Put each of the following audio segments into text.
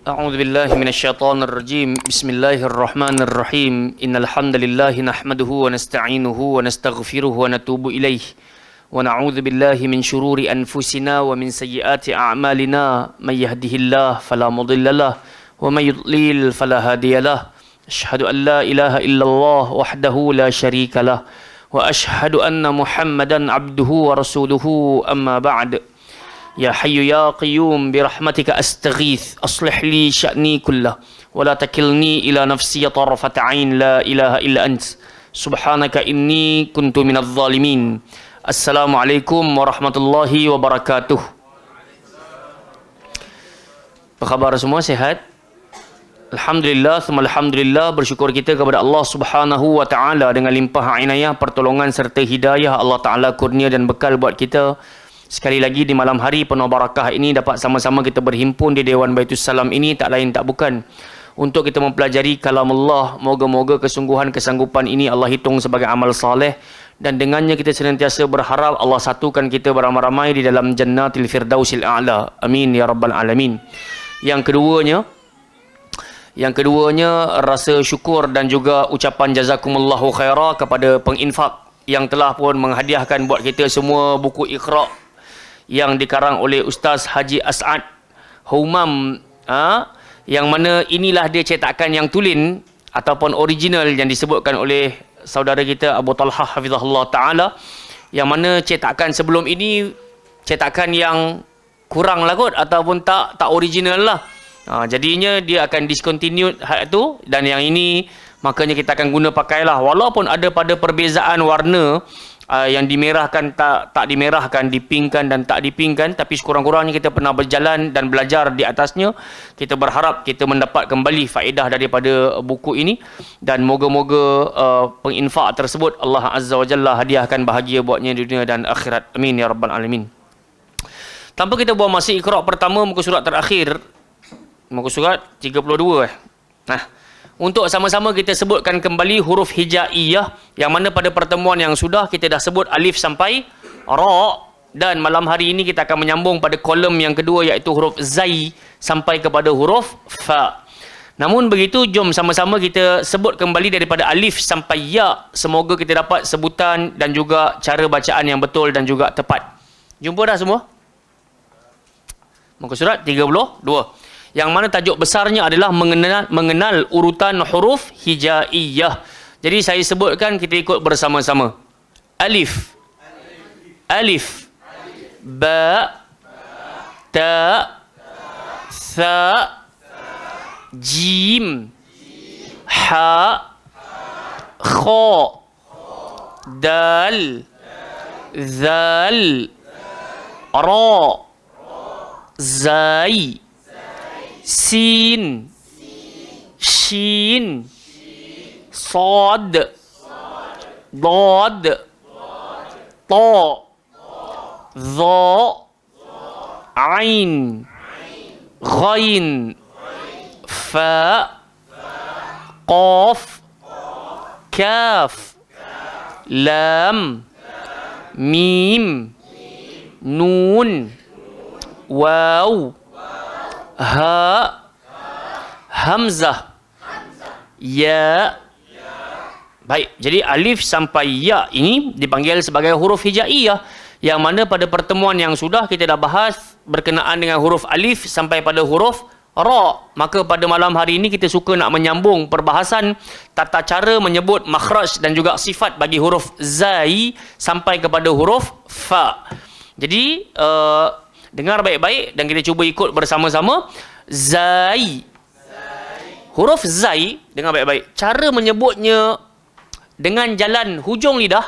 أعوذ بالله من الشيطان الرجيم بسم الله الرحمن الرحيم إن الحمد لله نحمده ونستعينه ونستغفره ونتوب إليه ونعوذ بالله من شرور أنفسنا ومن سيئات أعمالنا من يهده الله فلا مضل له ومن يضلل فلا هادي له أشهد أن لا إله إلا الله وحده لا شريك له وأشهد أن محمدا عبده ورسوله أما بعد يا حي يا قيوم برحمتك أستغيث أصلح لي شأني كله ولا تكلني إلى نفسي طرفة عين لا إله إلا أنت سبحانك إني كنت من الظالمين السلام عليكم ورحمة الله وبركاته. Apa khabar semua, sehat? Alhamdulillah, alhamdulillah, bersyukur kita kepada Allah Subhanahu wa taala dengan limpah inayah, pertolongan serta hidayah Allah Taala kurnia dan bekal buat kita. Sekali lagi di malam hari penuh barakah ini dapat sama-sama kita berhimpun di Dewan Baitus Salam ini, tak lain tak bukan untuk kita mempelajari kalam Allah. Moga-moga kesungguhan kesanggupan ini Allah hitung sebagai amal saleh dan dengannya kita senantiasa berharap Allah satukan kita beramai-ramai di dalam Jannatil Firdausil A'la. Amin ya rabbal alamin. Yang keduanya rasa syukur dan juga ucapan jazakumullahu khairah kepada penginfak yang telah pun menghadiahkan buat kita semua buku Iqra yang dikarang oleh Ustaz Haji As'ad Humam, yang mana inilah dia cetakan yang tulen ataupun original yang disebutkan oleh saudara kita Abu Talhah hafizahullah taala, yang mana cetakan sebelum ini cetakan yang kurang lah kot ataupun tak original lah. Jadinya dia akan discontinue hal tu, dan yang ini makanya kita akan guna pakailah, walaupun ada pada perbezaan warna yang dimerahkan tak dimerahkan, dipingkan dan tak dipingkan, tapi sekurang-kurangnya kita pernah berjalan dan belajar di atasnya. Kita berharap kita mendapat kembali faedah daripada buku ini, dan moga-moga penginfak tersebut Allah Azza wa Jalla hadiahkan bahagia buatnya di dunia dan akhirat. Amin ya rabbal alamin. Tanpa kita buang masa, Iqra pertama muka surat terakhir, muka surat 32. Untuk sama-sama kita sebutkan kembali huruf hijaiyah, yang mana pada pertemuan yang sudah kita dah sebut alif sampai ra, dan malam hari ini kita akan menyambung pada kolom yang kedua, iaitu huruf zai sampai kepada huruf fa. Namun begitu, jom sama-sama kita sebut kembali daripada alif sampai ya. Semoga kita dapat sebutan dan juga cara bacaan yang betul dan juga tepat. Jumpa dah semua? Muka surat 32. Yang mana tajuk besarnya adalah mengenal urutan huruf hijaiyah. Jadi saya sebutkan, kita ikut bersama-sama. Alif, alif, ba, ta, tha, jim, ha, kha, dal, zal, ra, zai, sin, shin, sad, dad, ta, dha, ain, ghain, fa, qaf, kaf, lam, mim, nun, waw, ha, hamzah, ya. Baik, jadi alif sampai ya ini dipanggil sebagai huruf hijaiyah, yang mana pada pertemuan yang sudah kita dah bahas berkenaan dengan huruf alif sampai pada huruf ra. Maka pada malam hari ini kita suka nak menyambung perbahasan tata cara menyebut makhraj dan juga sifat bagi huruf zai sampai kepada huruf fa. Jadi dengar baik-baik dan kita cuba ikut bersama-sama. Zai. Huruf zai, dengar baik-baik. Cara menyebutnya dengan jalan hujung lidah,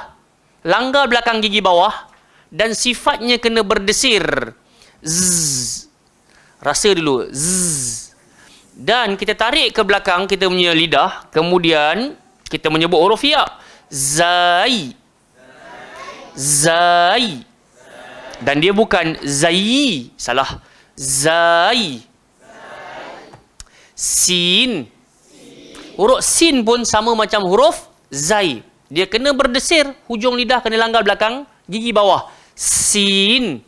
langgar belakang gigi bawah, dan sifatnya kena berdesir. Zzz. Rasa dulu. Zzz. Dan kita tarik ke belakang kita punya lidah, kemudian kita menyebut huruf ya. Zai. Zai. Dan dia bukan zai, salah. Zai. Sin. Huruf sin pun sama macam huruf zai. Dia kena berdesir, hujung lidah kena langgar belakang gigi bawah. Sin.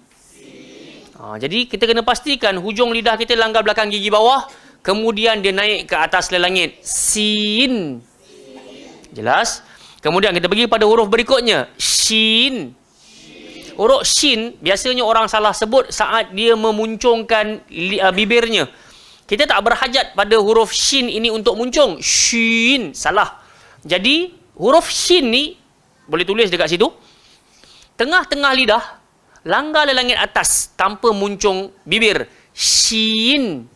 Jadi kita kena pastikan hujung lidah kita langgar belakang gigi bawah, kemudian dia naik ke atas langit. Sin. Jelas? Kemudian kita pergi pada huruf berikutnya. Shin. Huruf shin biasanya orang salah sebut saat dia memuncungkan bibirnya. Kita tak berhajat pada huruf shin ini untuk muncung. Shin. Salah. Jadi huruf shin ni boleh tulis dekat situ. Tengah-tengah lidah, langgar langit atas tanpa muncung bibir. Shin.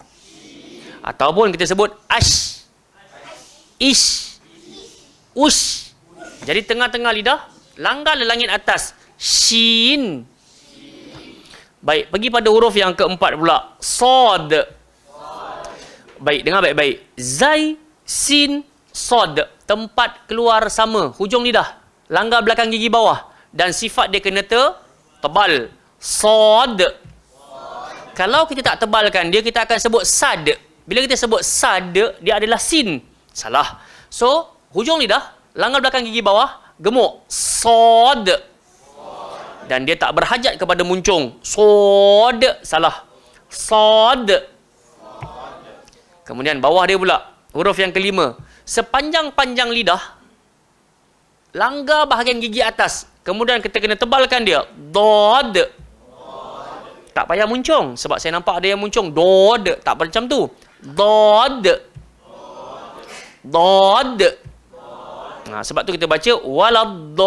Ataupun kita sebut ash. Ish. Ush. Jadi tengah-tengah lidah, langgar langit atas. Shin. Baik, pergi pada huruf yang keempat pula. Sod. Baik, dengar baik-baik. Zai, sin, sod. Tempat keluar sama. Hujung lidah. Langgar belakang gigi bawah. Dan sifat dia kena tebal. Sod. Kalau kita tak tebalkan dia, kita akan sebut sad. Bila kita sebut sad, dia adalah sin. Salah. So, hujung lidah, langgar belakang gigi bawah, gemuk. Sod. Dan dia tak berhajat kepada muncung. Sod. Salah. Sod. Kemudian bawah dia pula. Huruf yang kelima. Sepanjang-panjang lidah, langgar bahagian gigi atas. Kemudian kita kena tebalkan dia. Dod. Tak payah muncung. Sebab saya nampak ada yang muncung. Dod. Tak macam tu. Dod. Dod. Nah, sebab tu kita baca waladdallin.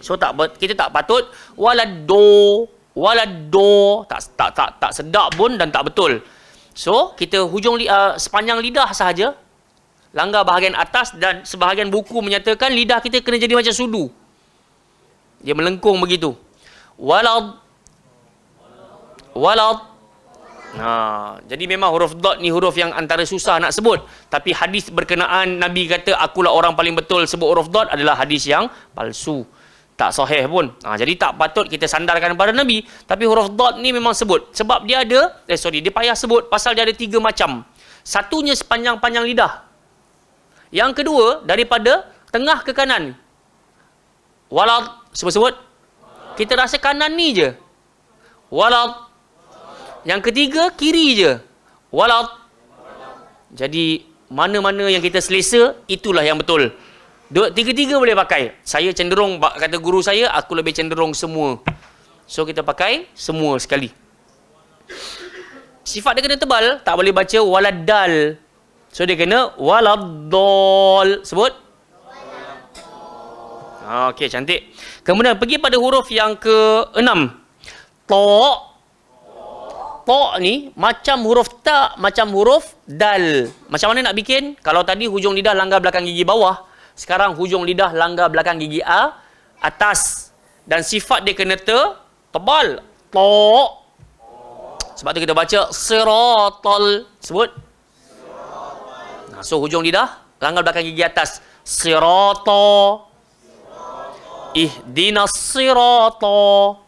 So kita tak patut waladdo, tak sedap pun dan tak betul. So kita hujung sepanjang lidah sahaja, langgar bahagian atas, dan sebahagian buku menyatakan lidah kita kena jadi macam sudu. Dia melengkung begitu. Walad. Jadi memang huruf dot ni huruf yang antara susah nak sebut. Tapi hadis berkenaan Nabi kata akulah orang paling betul sebut huruf dot adalah hadis yang palsu. Tak sahih pun. Jadi tak patut kita sandarkan pada Nabi. Tapi huruf dot ni memang sebut. Sebab dia ada, dia payah sebut pasal dia ada 3 macam. Satunya sepanjang-panjang lidah. Yang kedua, daripada tengah ke kanan. Walad, sebut-sebut. Kita rasa kanan ni je. Walad. Yang ketiga, kiri je. Walad. Jadi, mana-mana yang kita selesa, itulah yang betul. Tiga-tiga boleh pakai. Saya cenderung, kata guru saya, aku lebih cenderung semua. So, kita pakai semua sekali. Sifat dia kena tebal. Tak boleh baca waladal. So, dia kena waladdol. Sebut. Okey, cantik. Kemudian, pergi pada huruf yang ke-6. To'. To' ni, macam huruf ta', macam huruf dal. Macam mana nak bikin? Kalau tadi hujung lidah langgar belakang gigi bawah, sekarang hujung lidah langgar belakang gigi atas. Dan sifat dia kena tebal. To'. Sebab tu kita baca siratal. Sebut. So hujung lidah langgar belakang gigi atas. Sirata. Ihdinas sirata.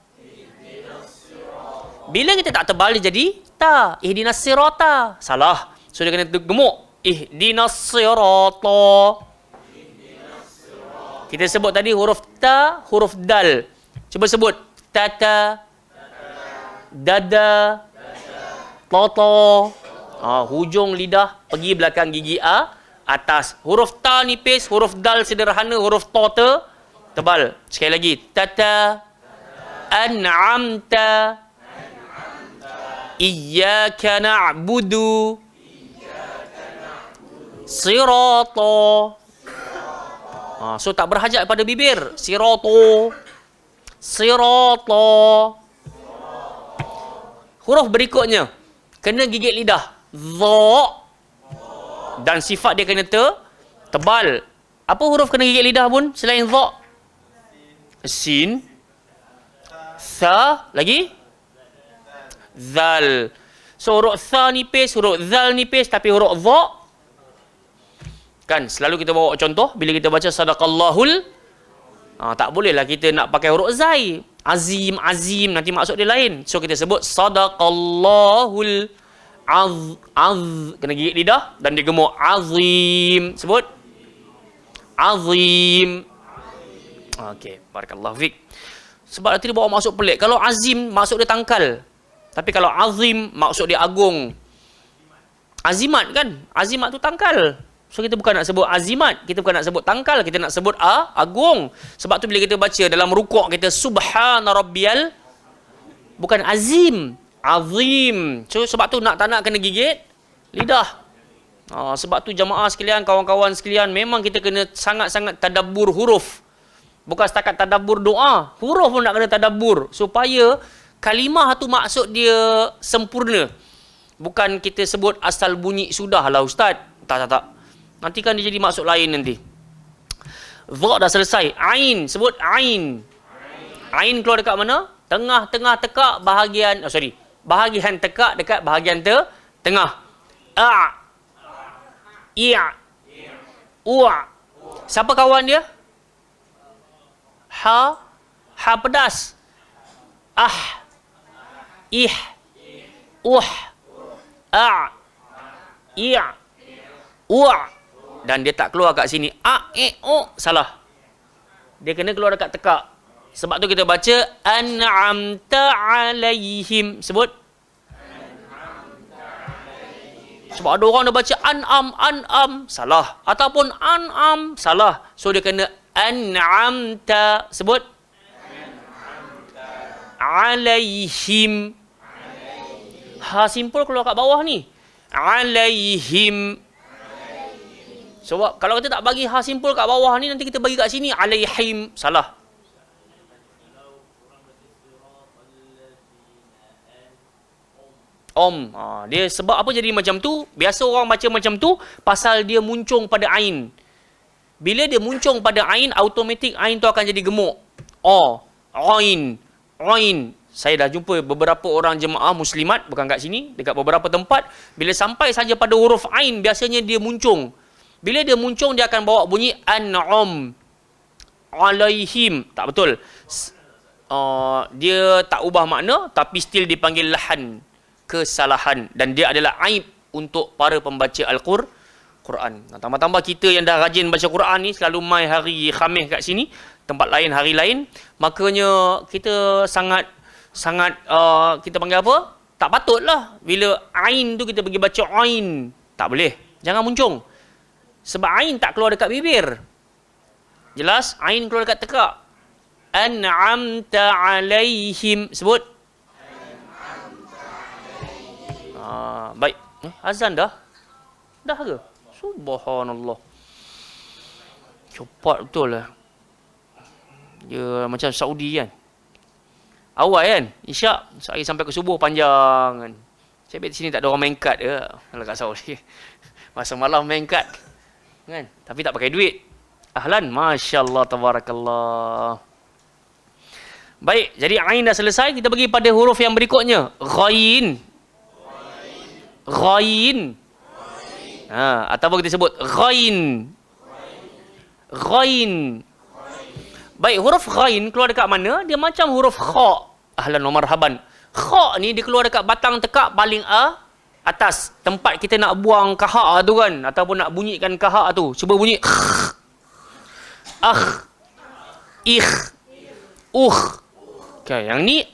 Bila kita tak tebal dia jadi ta. Ihdinas sirata. Salah. So dia kena gemuk. Ihdinas sirata. Kita sebut tadi huruf ta, huruf dal. Cuba sebut. Tata. Dada. Toto. Hujung lidah pergi belakang gigi atas. Huruf ta nipis, huruf dal sederhana, huruf to tebal. Sekali lagi. Tata. An'amta. Iyyaka na'budu. Sirata. So tak berhajat pada bibir. Sirato. Sirato. Huruf berikutnya kena gigit lidah. Dha. Dan sifat dia kena tebal. Apa huruf kena gigit lidah pun selain dha? Sin. Tha. Lagi? Zal. So huruf tha nipis, huruf zal nipis, tapi huruf dha kan selalu kita bawa contoh bila kita baca sadaqallahul. Tak bolehlah kita nak pakai huruf zai. Azim, nanti maksud dia lain. So kita sebut sadaqallahul kena gigit lidah dan dia gemuk. Azim. Sebut. Azim. Okey, barakallahu fik. Sebab nanti dia bawa maksud pelik. Kalau azim, maksud dia tangkal. Tapi kalau azim, maksud dia agung. Azimat kan? Azimat tu tangkal. So kita bukan nak sebut azimat, kita bukan nak sebut tangkal, kita nak sebut agung. Sebab tu bila kita baca dalam rukuk kita subhana rabbiyal, bukan azim, azim. So sebab tu nak tak nak kena gigit lidah. Sebab tu jamaah sekalian, kawan-kawan sekalian, memang kita kena sangat-sangat tadabbur huruf. Bukan setakat tadabbur doa, huruf pun nak kena tadabbur supaya kalimah tu maksud dia sempurna. Bukan kita sebut asal bunyi sudahlah ustaz. Tak. Nanti kan dia jadi maksud lain nanti. Dha dah selesai. Ain, sebut ain. Ain keluar dekat mana? Tengah-tengah tekak bahagian, bahagian tekak dekat bahagian tengah. A. I. U. Siapa kawan dia? Ha. Ha pedas. Ah. Ih. A. I. U. Dan dia tak keluar kat sini. A, E, O. Salah. Dia kena keluar dekat tekak. Sebab tu kita baca an'amta alaihim. Sebut. Sebab ada orang dia baca an'am. Salah. Ataupun an'am. Salah. So dia kena an'amta. Sebut. Alaihim. Ha simpul keluar kat bawah ni. Alaihim. Sebab kalau kita tak bagi ha simpul kat bawah ni, nanti kita bagi kat sini alaihim. Salah. Dia sebab apa jadi macam tu? Biasa orang baca macam tu pasal dia muncung pada ain. Bila dia muncung pada ain, automatik ain tu akan jadi gemuk. Ain. Saya dah jumpa beberapa orang jemaah muslimat, bukan kat sini, dekat beberapa tempat, bila sampai saja pada huruf ain, biasanya dia muncung. Bila dia muncung, dia akan bawa bunyi an'am alaihim. Tak betul. Dia tak ubah makna, tapi still dipanggil lahan, kesalahan. Dan dia adalah aib untuk para pembaca Al-Quran. Tambah-tambah kita yang dah rajin baca Quran ni, selalu mai hari Khamis kat sini, tempat lain hari lain, makanya kita sangat kita panggil apa? Tak patutlah bila ain tu kita pergi baca ain. Tak boleh. Jangan muncung. Sebab ain tak keluar dekat bibir. Jelas? Ain keluar dekat tekak. An'amta alaihim. Sebut. Baik. Azan dah? Dah ke? Subhanallah. Cepat betul lah. Dia macam Saudi kan. Awal kan? Isyak. Saya sampai ke subuh panjang kan. Saya bet di sini tak ada orang main kad ke. Kalau kat Saudi. Masa malam main kad. Kan? Tapi tak pakai duit. Ahlan. Masya Allah. Tabarakallah. Baik. Jadi ain dah selesai. Kita pergi pada huruf yang berikutnya. Ghain. Ghain. Ataupun kita sebut ghain. Ghain. Baik, huruf ghain keluar dekat mana? Dia macam huruf kha. Ahlan wa marhaban. Kha ni dia keluar dekat batang tekak paling atas. Tempat kita nak buang kahak tu kan. Ataupun nak bunyikan kahak tu. Cuba bunyi. Ikh. Okay, yang ni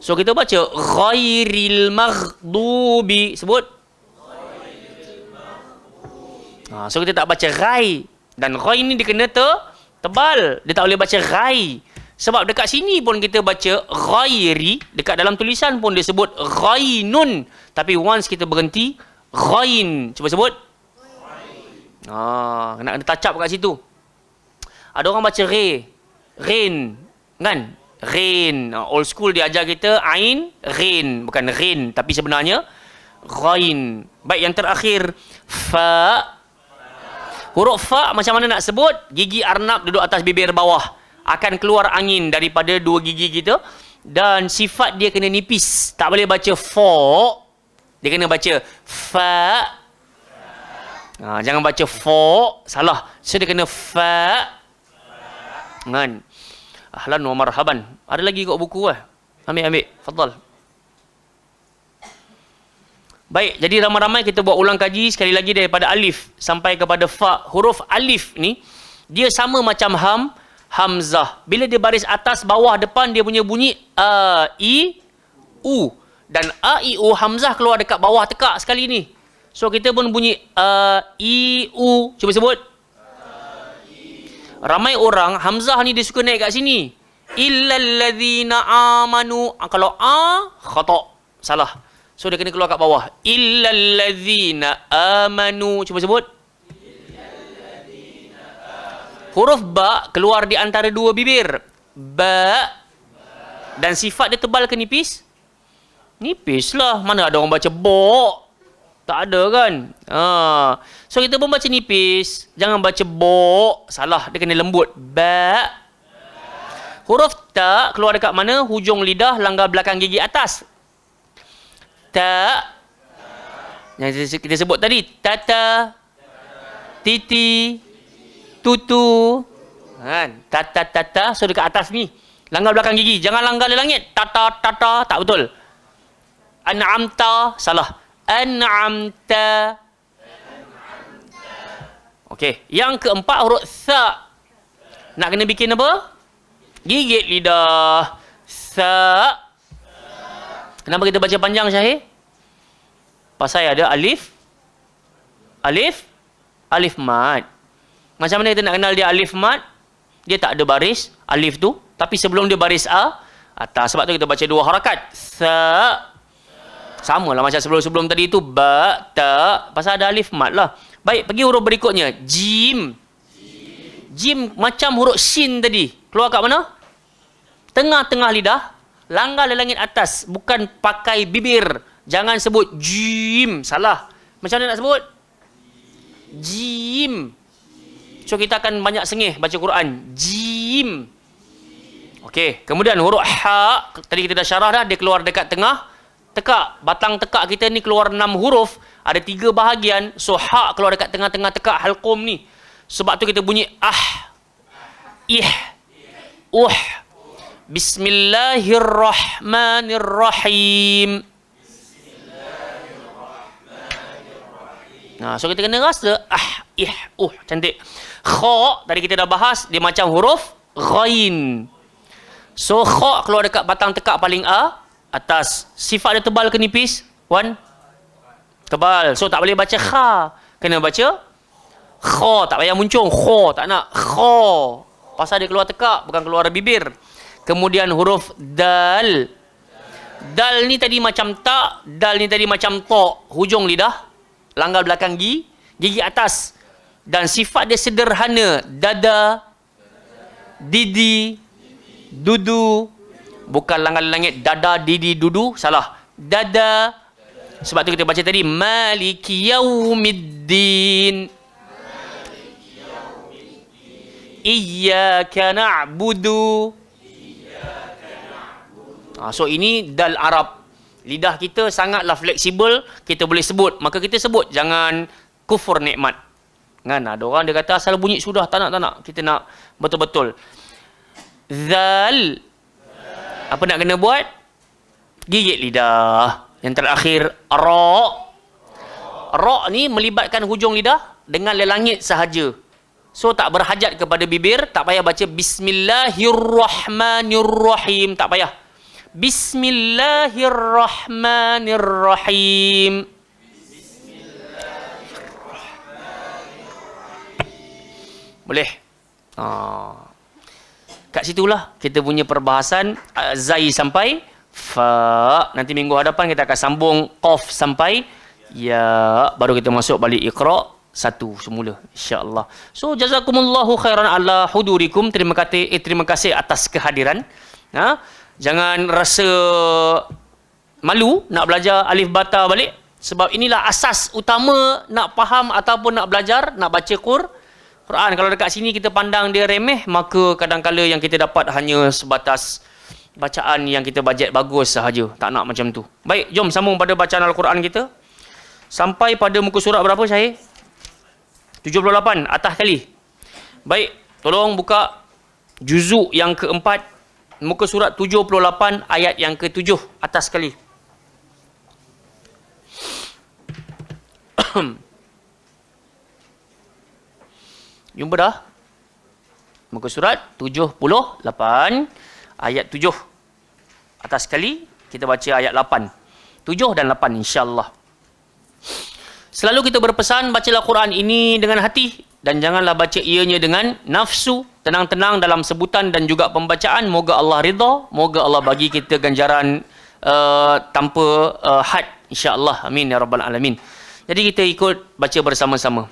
So kita baca ghairil maghdubi. Sebut. So kita tak baca ghai. Dan ghai ni dia kena tebal. Dia tak boleh baca ghai. Sebab dekat sini pun kita baca ghairi. Dekat dalam tulisan pun dia sebut ghainun. Tapi once kita berhenti, ghain. Cuba sebut. Kena tacap kat situ. Ada orang baca re. Rain. Kan? Rain. Old school dia ajar kita ain, rain. Bukan rain. Tapi sebenarnya ghain. Baik, yang terakhir. Fa. Huruf fa macam mana nak sebut? Gigi arnab duduk atas bibir bawah. Akan keluar angin daripada dua gigi kita. Dan sifat dia kena nipis. Tak boleh baca fo. Dia kena baca fa. Jangan baca fo. Salah. So dia kena fa. Kan? Ahlan wa marhaban. Ada lagi kot buku lah. Ambil. Fadal. Baik, jadi ramai-ramai kita buat ulang kaji sekali lagi daripada alif sampai kepada fa. Huruf alif ni Dia sama macam hamzah. Bila dia baris atas, bawah, depan, dia punya bunyi a, i, u. Dan a, i, u, hamzah keluar dekat bawah tekak sekali ni. So kita pun bunyi a, i, u. Cuba sebut. Ramai orang hamzah ni dia suka naik kat sini. Illalladzina amanu. Kalau a, khata'. Salah. So dia kena keluar kat bawah. Illalladzina amanu. Cuba sebut. Huruf ba keluar di antara dua bibir. Ba. Dan sifat dia tebal ke nipis? Nipis lah. Mana ada orang baca bo? Tak ada kan? So kita pun baca nipis. Jangan baca bo. Salah. Dia kena lembut. Ba. Huruf ta keluar dekat mana? Hujung lidah, langgar belakang gigi atas. Ta. Yang kita sebut tadi. Tata. Titi. Tutu. Kan? Tata. So dekat atas ni. Langgar belakang gigi. Jangan langgar di langit. Tata. Tak betul. An'amta. Salah. An'amta. Okey. Yang keempat huruf sa. Nak kena bikin apa? Gigit lidah. Sa. Kenapa kita baca panjang, Syahir? Pasal ada alif. Alif mat. Macam mana kita nak kenal dia alif mat? Dia tak ada baris alif tu. Tapi sebelum dia baris a, atas. Sebab tu kita baca dua harakat. Sa. Sama lah macam sebelum-sebelum tadi tu. Ba, ta. Pasal ada alif mat lah. Baik, pergi huruf berikutnya. Jim. Jim macam huruf shin tadi. Keluar kat mana? Tengah-tengah lidah. Langgar di langit atas. Bukan pakai bibir. Jangan sebut jim. Salah. Macam mana nak sebut? Jim. So kita akan banyak sengih baca Quran. Jim. Okey. Kemudian huruf ha. Tadi kita dah syarah dah. Dia keluar dekat tengah tekak. Batang tekak kita ni keluar 6 huruf. Ada 3 bahagian. So ha keluar dekat tengah-tengah tekak halqum ni. Sebab tu kita bunyi ah. Ih. Bismillahirrahmanirrahim. Nah, so kita kena rasa cantik. Kha tadi kita dah bahas, dia macam huruf ghain. So kha keluar dekat batang tekak paling atas. Sifat dia tebal ke nipis? Wan? Tebal. So tak boleh baca kha. Kena baca kha, tak payah muncung. Kha tak nak. Kha. Pasal dia keluar tekak, bukan keluar bibir. Kemudian huruf dal. Dal ni tadi macam tak, dal ni tadi macam tok. Hujung lidah, langgar belakang gigi atas. Dan sifat dia sederhana. Dada, didi, dudu. Bukan langgar langit. Dada, didi, dudu. Salah. Dada. Sebab tu kita baca tadi. Maliki yaumiddin. Iyyaka na'budu. So ini dal Arab. Lidah kita sangatlah fleksibel. Kita boleh sebut. Maka kita sebut. Jangan kufur nikmat. Kan? Ada orang dia kata asal bunyi sudah. Tak nak. Kita nak betul-betul. Zal. Apa nak kena buat? Gigit lidah. Yang terakhir. Ra. Ra ni melibatkan hujung lidah dengan lelangit sahaja. So tak berhajat kepada bibir. Tak payah baca Bismillahirrahmanirrahim. Tak payah. Bismillahirrahmanirrahim. Boleh? Kat situlah kita punya perbahasan Zai sampai Fa. Nanti minggu hadapan kita akan sambung Qaf sampai Ya. Baru kita masuk balik Iqra. Satu semula, insya-Allah. So jazakumullahu khairan ala hudurikum. Terima kasih atas kehadiran. Jangan rasa malu nak belajar alif bata balik, sebab inilah asas utama nak faham ataupun nak belajar, nak baca Quran. Kalau dekat sini kita pandang dia remeh, maka kadang-kala yang kita dapat hanya sebatas bacaan yang kita bajet bagus sahaja. Tak nak macam tu. Baik, jom sambung pada bacaan Al-Quran kita. Sampai pada muka surat berapa, Syahir? 78 atas kali. Baik, tolong buka juzuk yang keempat, muka surat 78 ayat yang ke-7 atas kali. Jumpa dah? Muka surat 78 ayat 7. Atas sekali kita baca ayat 8. 7 dan 8 insya-Allah. Selalu kita berpesan bacalah Quran ini dengan hati dan janganlah baca ianya dengan nafsu. Tenang-tenang dalam sebutan dan juga pembacaan. Moga Allah ridha, moga Allah bagi kita ganjaran tanpa had insya-Allah. Amin ya rabbal alamin. Jadi kita ikut baca bersama-sama.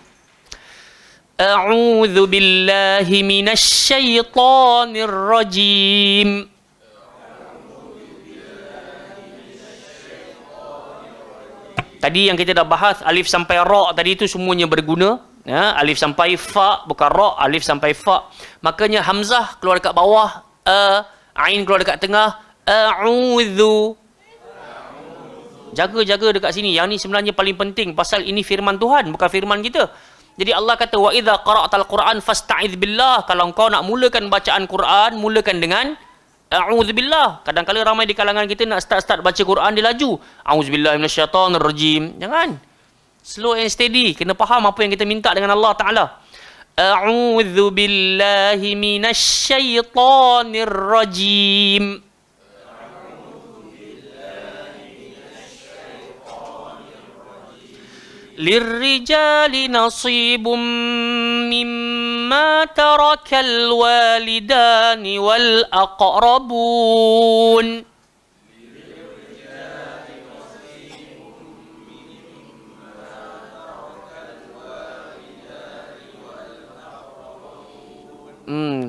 A'udzu billahi minasy syaithanir rajim. Tadi yang kita dah bahas alif sampai ra tadi itu semuanya berguna. Ya, alif sampai fa bukan ra, alif sampai fa. Makanya hamzah keluar dekat bawah, ain keluar dekat tengah, a'udzu. Jaga-jaga dekat sini. Yang ni sebenarnya paling penting pasal ini firman Tuhan, bukan firman kita. Jadi Allah kata wa idza qara'tal Quran fasta'iz billah. Kalau kau nak mulakan bacaan Quran, mulakan dengan a'udzubillah. Kadang-kadang ramai di kalangan kita nak start baca Quran dia laju. A'udzubillahi minasyaitonirrajim. Jangan. Slow and steady. Kena faham apa yang kita minta dengan Allah Ta'ala. A'udzubillahi minasyaitonirrajim. Lirrijali nasibum mimma tarakal walidani wal aqrabun.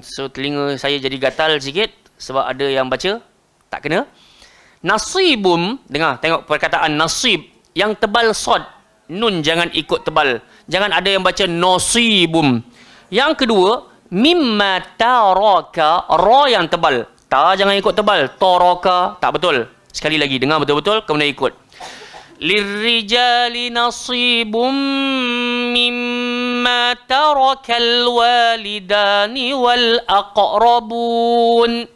So telinga saya jadi gatal sikit sebab ada yang baca tak kena. Nasibum, dengar, tengok perkataan nasib yang tebal sod. Nun jangan ikut tebal. Jangan ada yang baca nasibum. Yang kedua, mimma taraka, ra yang tebal. Ta jangan ikut tebal. Taraka tak betul. Sekali lagi dengar betul-betul kemudian ikut. Lirrijali nasibum mimma tarakal walidani wal aqrabun.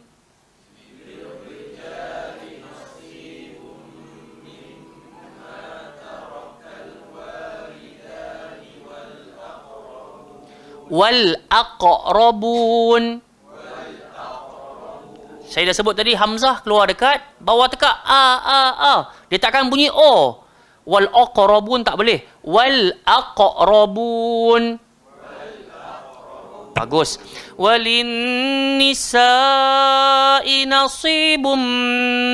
Wal aqrabun. Saya dah sebut tadi hamzah keluar dekat bawah tekak a. Dia takkan bunyi o. Wal aqrabun tak boleh. Wal aqrabun. Bagus. Walin nisa'i nasibum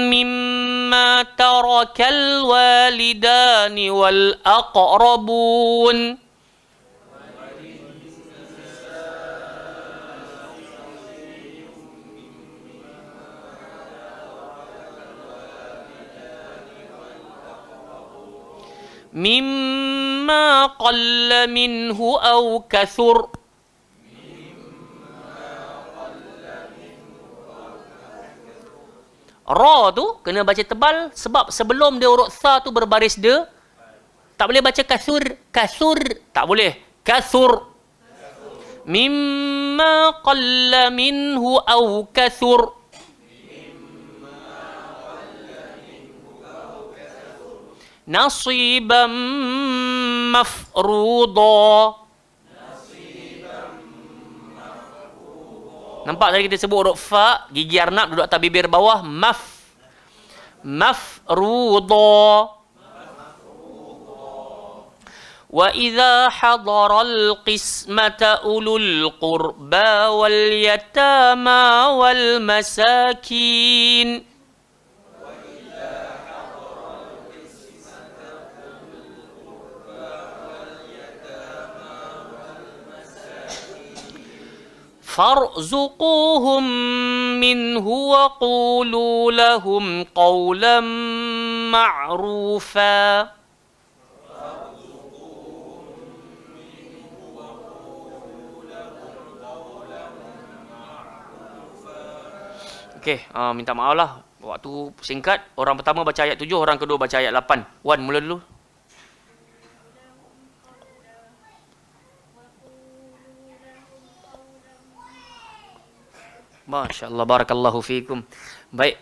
mimma tarakal walidani wal aqrabun. Mimma qalla minhu aw kathur. Ra tu kena baca tebal sebab sebelum dia huruf tha tu berbaris de. Tak boleh baca kathur, kathur. Tak boleh. Kathur. Mimma qalla minhu aw kathur. Nasiban mafruḍa. Nampak tadi kita sebut huruf fa, gigi arnab duduk atas bibir bawah, mafruḍa. Wa idza hadaral qismata ulul qurba wal yatama wal masakin. فارزقوهم منه وقولوا لهم قولا معروفا. Okey, minta maaf lah. Waktu singkat. Orang pertama baca ayat 7, orang kedua baca ayat 8. Wan, mula dulu. Masya Allah, barakallahu fiikum. Baik,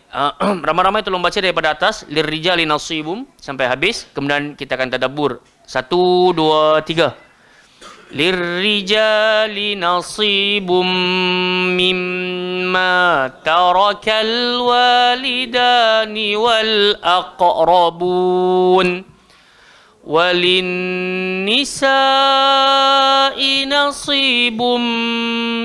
ramai-ramai tolong baca daripada atas. Lirrijali nasibum sampai habis. Kemudian kita akan tadabbur. 1, 2, 3. للرجال نصيب مما ترك الوالدان والأقربون وللنساء نصيب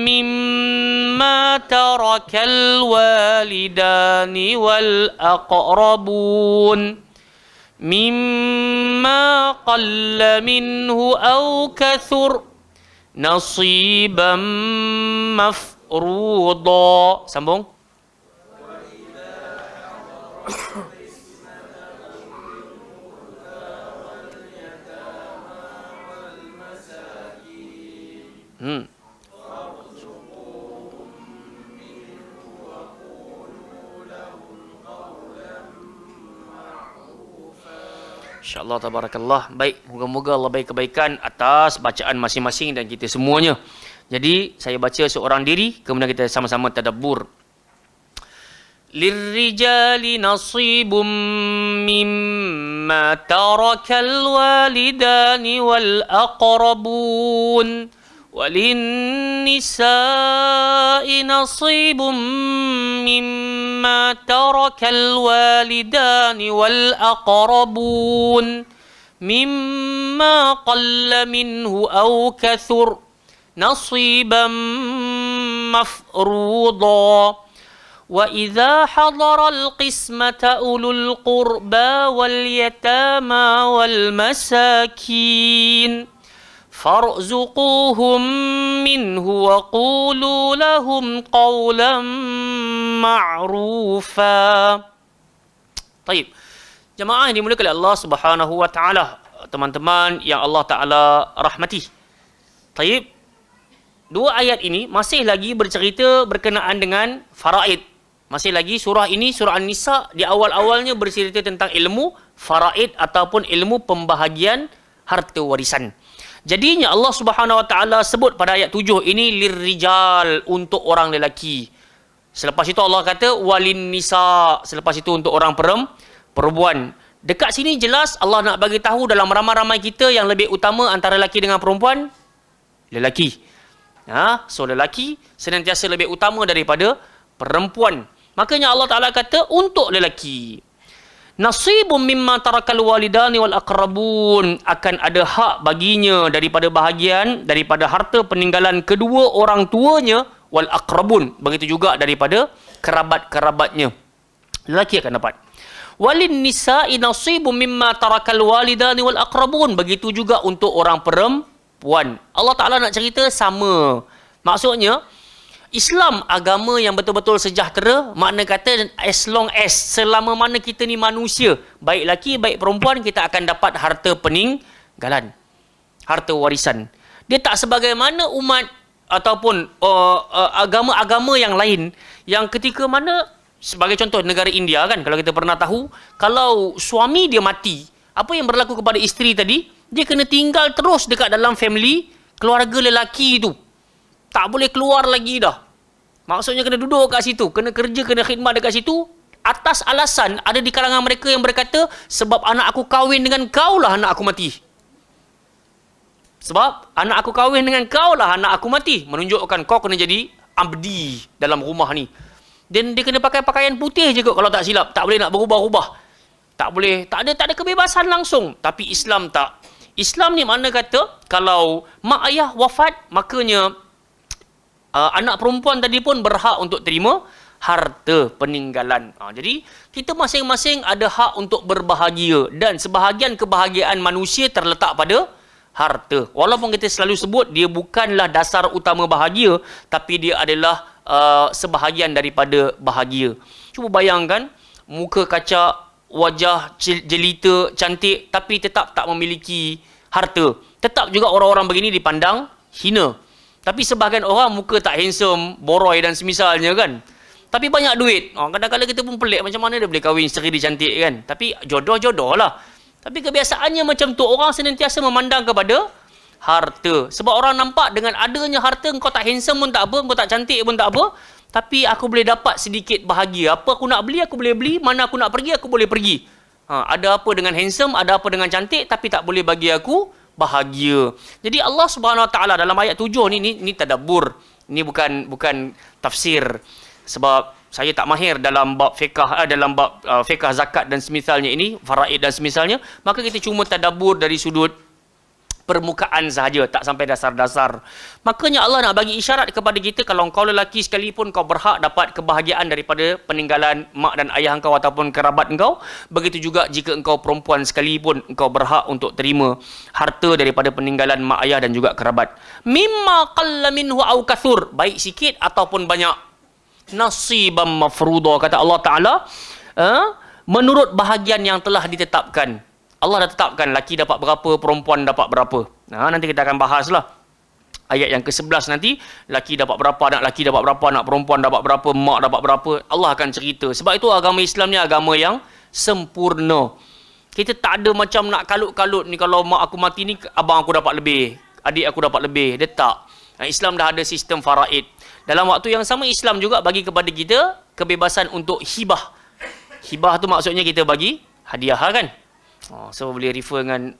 مما ترك الوالدان والأقربون مما قل منه أو كثر نصيبا مفروضا. Sambung. InsyaAllah, tabarakallah. Baik, moga-moga Allah bagi kebaikan atas bacaan masing-masing dan kita semuanya. Jadi, saya baca seorang diri, kemudian kita sama-sama tadabbur. Lirrijali nasibum mimma tarakal walidani wal aqrabun وللنساء نصيب مما ترك الوالدان والأقربون مما قل منه أو كثر نصيبا مفروضا وإذا حضر القسمة أولو القربى واليتامى والمساكين فارزقوهم منه وقولوا لهم قولا معروفا. طيب. Jemaah yang dimuliakan oleh Allah Subhanahu wa taala, teman-teman yang Allah taala rahmati. Taib. Dua ayat ini masih lagi bercerita berkenaan dengan faraid. Masih lagi surah ini, surah An-Nisa, di awal-awalnya bercerita tentang ilmu faraid ataupun ilmu pembahagian harta warisan. Jadinya Allah Subhanahu wa taala sebut pada ayat 7 ini lirrijal, untuk orang lelaki. Selepas itu Allah kata walin nisa, selepas itu untuk orang perempuan. Dekat sini jelas Allah nak bagi tahu dalam ramai-ramai kita yang lebih utama antara lelaki dengan perempuan, lelaki. So lelaki senantiasa lebih utama daripada perempuan. Makanya Allah Taala kata untuk lelaki. Nasibum mimma tarakal walidani wal aqrabun, akan ada hak baginya daripada bahagian daripada harta peninggalan kedua orang tuanya, wal aqrabun, begitu juga daripada kerabat-kerabatnya. Lelaki akan dapat. Walin nisa'i nasibum mimma tarakal walidani wal aqrabun, begitu juga untuk orang perempuan. Allah Taala nak cerita sama. Maksudnya Islam agama yang betul-betul sejahtera, makna kata as long as, selama mana kita ni manusia, baik lelaki baik perempuan, kita akan dapat harta peninggalan, harta warisan. Dia tak sebagaimana umat ataupun agama-agama yang lain yang ketika mana, sebagai contoh negara India kan, kalau kita pernah tahu, kalau suami dia mati, apa yang berlaku kepada isteri tadi, dia kena tinggal terus dekat dalam family keluarga lelaki itu. Tak boleh keluar lagi dah. Maksudnya kena duduk kat situ, kena kerja, kena khidmat dekat situ. Atas alasan, ada di kalangan mereka yang berkata, sebab anak aku kahwin dengan kau lah anak aku mati. Sebab anak aku kahwin dengan kau lah anak aku mati. Menunjukkan kau kena jadi abdi dalam rumah ni. Dan dia kena pakai pakaian putih je kot kalau tak silap. Tak boleh nak berubah-ubah. Tak boleh, tak ada kebebasan langsung. Tapi Islam tak. Islam ni mana kata, kalau mak ayah wafat, makanya anak perempuan tadi pun berhak untuk terima harta peninggalan. Jadi, kita masing-masing ada hak untuk berbahagia. Dan sebahagian kebahagiaan manusia terletak pada harta. Walaupun kita selalu sebut, dia bukanlah dasar utama bahagia, tapi dia adalah sebahagian daripada bahagia. Cuba bayangkan, muka kacak, wajah jelita, cantik, tapi tetap tak memiliki harta. Tetap juga orang-orang begini dipandang hina. Tapi sebahagian orang muka tak handsome, boroi dan semisalnya kan. Tapi banyak duit. Kadang-kadang kita pun pelik macam mana dia boleh kahwin isteri dia cantik kan. Tapi jodoh-jodoh lah. Tapi kebiasaannya macam tu. Orang senantiasa memandang kepada harta. Sebab orang nampak dengan adanya harta, kau tak handsome pun tak apa, kau tak cantik pun tak apa. Tapi aku boleh dapat sedikit bahagia. Apa aku nak beli, aku boleh beli. Mana aku nak pergi, aku boleh pergi. Ada apa dengan handsome, ada apa dengan cantik, tapi tak boleh bagi aku bahagia. Jadi Allah Subhanahu Wa Taala dalam ayat 7 ni tadabbur. Ini bukan tafsir. Sebab saya tak mahir dalam bab fiqh, dalam bab fiqh zakat dan semisalnya ini, faraid dan semisalnya, maka kita cuma tadabbur dari sudut permukaan sahaja, tak sampai dasar-dasar. Makanya Allah nak bagi isyarat kepada kita, kalau kau lelaki sekalipun kau berhak dapat kebahagiaan daripada peninggalan mak dan ayah engkau ataupun kerabat engkau, begitu juga jika engkau perempuan sekalipun engkau berhak untuk terima harta daripada peninggalan mak ayah dan juga kerabat. Mimma qalla minhu au kathur, baik sikit ataupun banyak. Nasiban mafruḍa, kata Allah Ta'ala, menurut bahagian yang telah ditetapkan. Allah dah tetapkan laki dapat berapa, perempuan dapat berapa. Nanti kita akan bahaslah. Ayat yang ke-11 nanti, laki dapat berapa, anak laki dapat berapa, anak perempuan dapat berapa, mak dapat berapa. Allah akan cerita. Sebab itu agama Islam ni agama yang sempurna. Kita tak ada macam nak kalut-kalut ni, kalau mak aku mati ni, abang aku dapat lebih, adik aku dapat lebih. Dia tak. Islam dah ada sistem faraid. Dalam waktu yang sama, Islam juga bagi kepada kita kebebasan untuk hibah. Hibah tu maksudnya kita bagi hadiah kan. So boleh refer dengan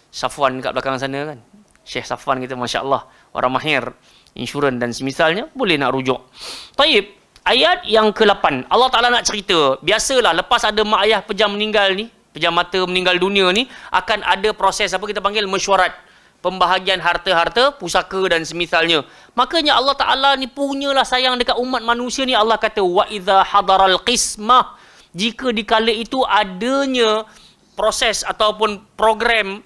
Safwan kat belakang sana kan. Syekh Safwan kita, Masya Allah, orang mahir insurans dan semisalnya, boleh nak rujuk. Taib, ayat yang ke-8, Allah Ta'ala nak cerita. Biasalah lepas ada mak ayah pejam meninggal ni, pejam mata meninggal dunia ni, akan ada proses apa kita panggil mesyuarat, pembahagian harta-harta, pusaka dan semisalnya. Makanya Allah Ta'ala ni punyalah sayang dekat umat manusia ni. Allah kata, wa idza hadaral qismah, jika dikala itu adanya proses ataupun program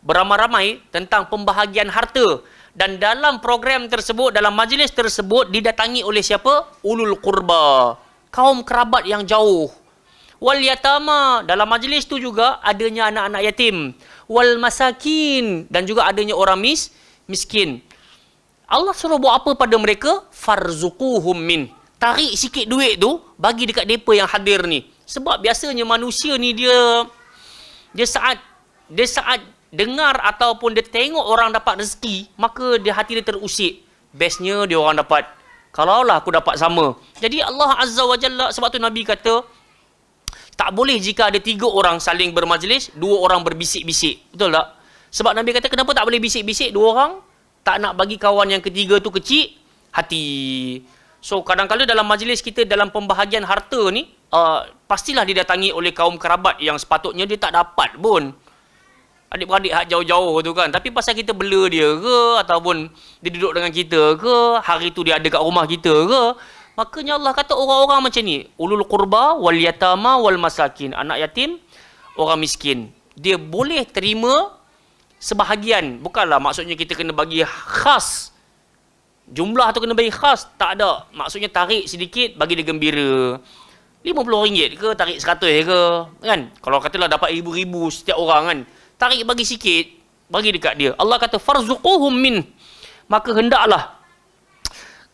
beramai-ramai tentang pembahagian harta, dan dalam program tersebut, dalam majlis tersebut didatangi oleh siapa? Ulul qurba, kaum kerabat yang jauh. Wal yatama, dalam majlis tu juga adanya anak-anak yatim. Wal masakin, dan juga adanya orang miskin. Allah suruh buat apa pada mereka? Farzuquhum min, tarik sikit duit tu bagi dekat depa yang hadir ni. Sebab biasanya manusia ni dia saat dengar ataupun dia tengok orang dapat rezeki, maka dia hati dia terusik. Bestnya dia orang dapat. Kalaulah aku dapat sama. Jadi Allah Azza wa Jalla, sebab tu Nabi kata, tak boleh jika ada 3 orang saling bermajlis, 2 orang berbisik-bisik. Betul tak? Sebab Nabi kata, kenapa tak boleh bisik-bisik 2 orang? Tak nak bagi kawan yang ketiga tu kecil hati. So kadang-kadang dalam majlis kita, dalam pembahagian harta ni, pastilah didatangi oleh kaum kerabat yang sepatutnya dia tak dapat pun. Adik-beradik hak jauh-jauh tu kan. Tapi pasal kita bela dia ke, ataupun dia duduk dengan kita ke, hari tu dia ada kat rumah kita ke, makanya Allah kata orang-orang macam ni, ulul qurba wal yatama wal masakin, anak yatim, orang miskin, dia boleh terima sebahagian. Bukanlah maksudnya kita kena bagi khas, jumlah tu kena bagi khas, tak ada. Maksudnya tarik sedikit, bagi dia gembira. RM50 ke, tarik 100 ke, kan? Kalau katalah dapat ribu-ribu setiap orang kan, tarik bagi sikit, bagi dekat dia. Allah kata farzuquhum min, maka hendaklah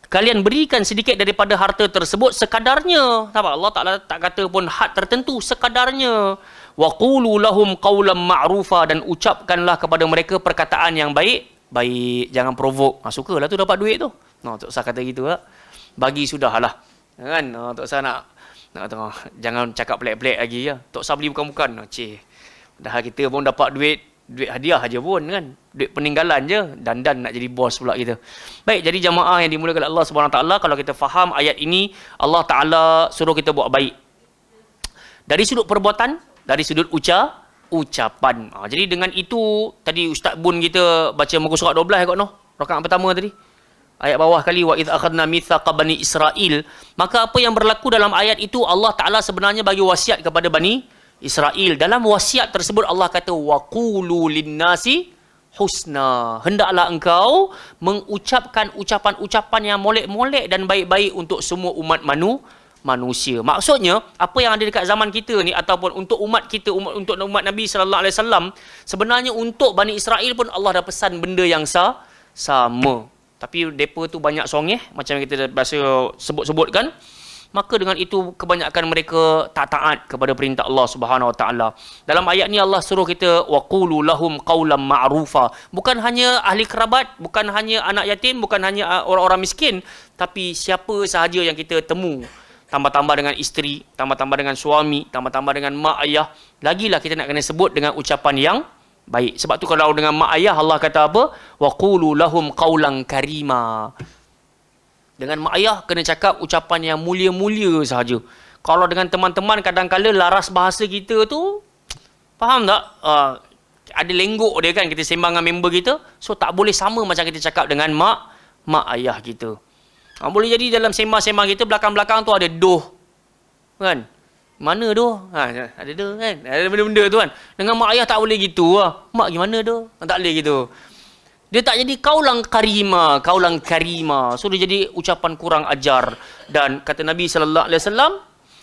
kalian berikan sedikit daripada harta tersebut sekadarnya. Allah Ta'ala tak kata pun had tertentu, sekadarnya. Wa qulu lahum qawlan ma'rufa, dan ucapkanlah kepada mereka perkataan yang baik. Baik, jangan provok. Sukalah tu dapat duit tu. Tak usah kata gitu lah. Bagi sudahlah. Kan? Tak usah nak jangan cakap pelik-pelik lagi ya. Tak usah beli bukan-bukan. Dah kita pun dapat duit hadiah aja pun kan. Duit peninggalan je, dandan nak jadi bos pula kita. Baik, jadi jamaah yang dimuliakan Allah Subhanahu Taala, kalau kita faham ayat ini, Allah Taala suruh kita buat baik. Dari sudut perbuatan, dari sudut ucapan. Jadi dengan itu, tadi Ustaz Bun kita baca muka surat 12 kot noh. Rakaat pertama tadi. Ayat bawah kali, wa idz akhadna mitsaqa bani Israil. Maka apa yang berlaku dalam ayat itu, Allah Taala sebenarnya bagi wasiat kepada Bani Israel. Dalam wasiat tersebut Allah kata, wa qulu linnasi husna, hendaklah engkau mengucapkan ucapan-ucapan yang molek-molek dan baik-baik untuk semua umat manusia. Maksudnya apa yang ada dekat zaman kita ni, ataupun untuk umat kita, untuk umat Nabi sallallahu alaihi wasallam, sebenarnya untuk Bani Israel pun Allah dah pesan benda yang sama. Tapi depa tu banyak songeh, macam kita biasa sebut-sebutkan. Maka dengan itu kebanyakan mereka tak taat kepada perintah Allah Subhanahu Wa Taala. Dalam ayat ni Allah suruh kita waqulu lahum qawlan ma'rufa. Bukan hanya ahli kerabat, bukan hanya anak yatim, bukan hanya orang-orang miskin, tapi siapa sahaja yang kita temu. Tambah-tambah dengan isteri, tambah-tambah dengan suami, tambah-tambah dengan mak ayah. Lagilah kita nak kena sebut dengan ucapan baik. Sebab tu kalau dengan mak ayah Allah kata apa? Wa qulu lahum qawlan karima. Dengan mak ayah kena cakap ucapan yang mulia-mulia sahaja. Kalau dengan teman-teman kadang-kala laras bahasa kita tu, faham tak? Ada lenggok dia kan, kita sembang dengan member kita. So tak boleh sama macam kita cakap dengan mak ayah kita. Boleh jadi dalam sembang-sembang kita belakang-belakang tu ada doh. Kan? Mana doh? Ada doh kan? Ada benda-benda tu kan. Dengan mak ayah tak boleh gitu lah. Mak gimana doh? Tak boleh gitu. Dia tak jadi kaulang karima. So dia jadi ucapan kurang ajar. Dan kata Nabi sallallahu alaihi wasallam,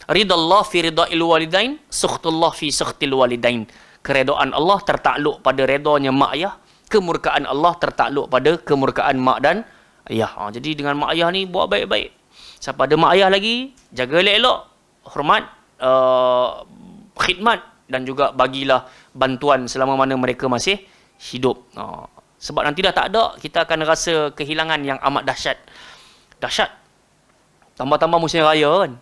ridallah fi rida'il walidain, sukhtullah fi sukhtil walidain. Keredaan Allah tertakluk pada redanya mak ayah, kemurkaan Allah tertakluk pada kemurkaan mak dan ayah. Jadi dengan mak ayah ni buat baik-baik. Siapa ada mak ayah lagi, jaga elok-elok, hormat, khidmat dan juga bagilah bantuan selama mana mereka masih hidup. Sebab nanti dah tak ada, kita akan rasa kehilangan yang amat dahsyat. Dahsyat. Tambah-tambah musim raya kan.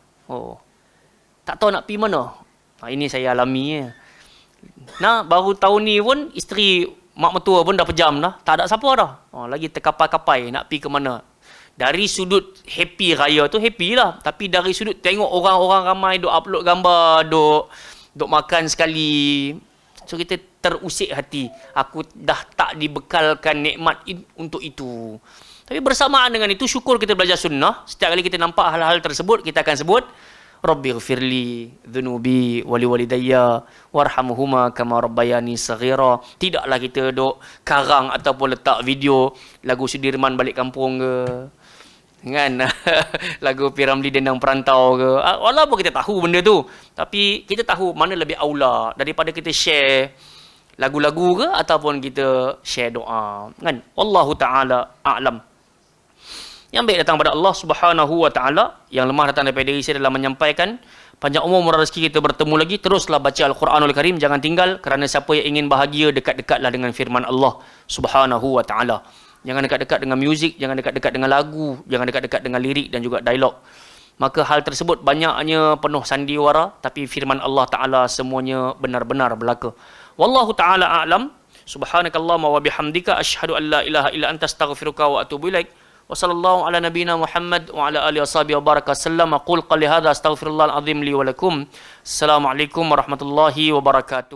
Tak tahu nak pergi mana. Ini saya alami. Nah, baru tahun ni pun isteri mak mertua pun dah pejam dah. Tak ada siapa dah. Lagi terkapai-kapai nak pergi ke mana. Dari sudut happy raya tu happy lah. Tapi dari sudut tengok orang-orang ramai duk upload gambar, duk makan sekali. So kita terusik hati. Aku dah tak dibekalkan nikmat untuk itu. Tapi bersamaan dengan itu syukur kita belajar sunnah. Setiap kali kita nampak hal-hal tersebut, kita akan sebut Rabbighfirli dhunubi wali walidayya warhamhuma kama rabbayani saghira. Tidaklah kita duk karang ataupun letak video lagu Sudirman balik kampung ke, kan? Lagu P. Ramlee Dendang Perantau ke. Walaupun kita tahu benda tu, tapi kita tahu mana lebih aula daripada kita share lagu-lagu ke ataupun kita share doa, kan? Wallahu taala a'lam. Yang baik datang pada Allah Subhanahu wa taala, yang lemah datang daripada diri saya dalam menyampaikan. Panjang umur murah rezeki kita bertemu lagi. Teruslah baca Al-Quranul Karim, jangan tinggal, kerana siapa yang ingin bahagia dekat-dekatlah dengan firman Allah Subhanahu wa taala. Jangan dekat-dekat dengan muzik, jangan dekat-dekat dengan lagu, jangan dekat-dekat dengan lirik dan juga dialog. Maka hal tersebut banyaknya penuh sandiwara, tapi firman Allah taala semuanya benar-benar belaka. Wallahu taala a'lam. Subhanakallahumma wa bihamdika asyhadu an la ilaha illa anta astaghfiruka wa atubu ilaik. Wa sallallahu ala nabiyyina Muhammad wa ala alihi washabihi wa baraka sallam. Aqul qali hadza astaghfirullahal azim li wa lakum. Assalamualaikum warahmatullahi wabarakatuh.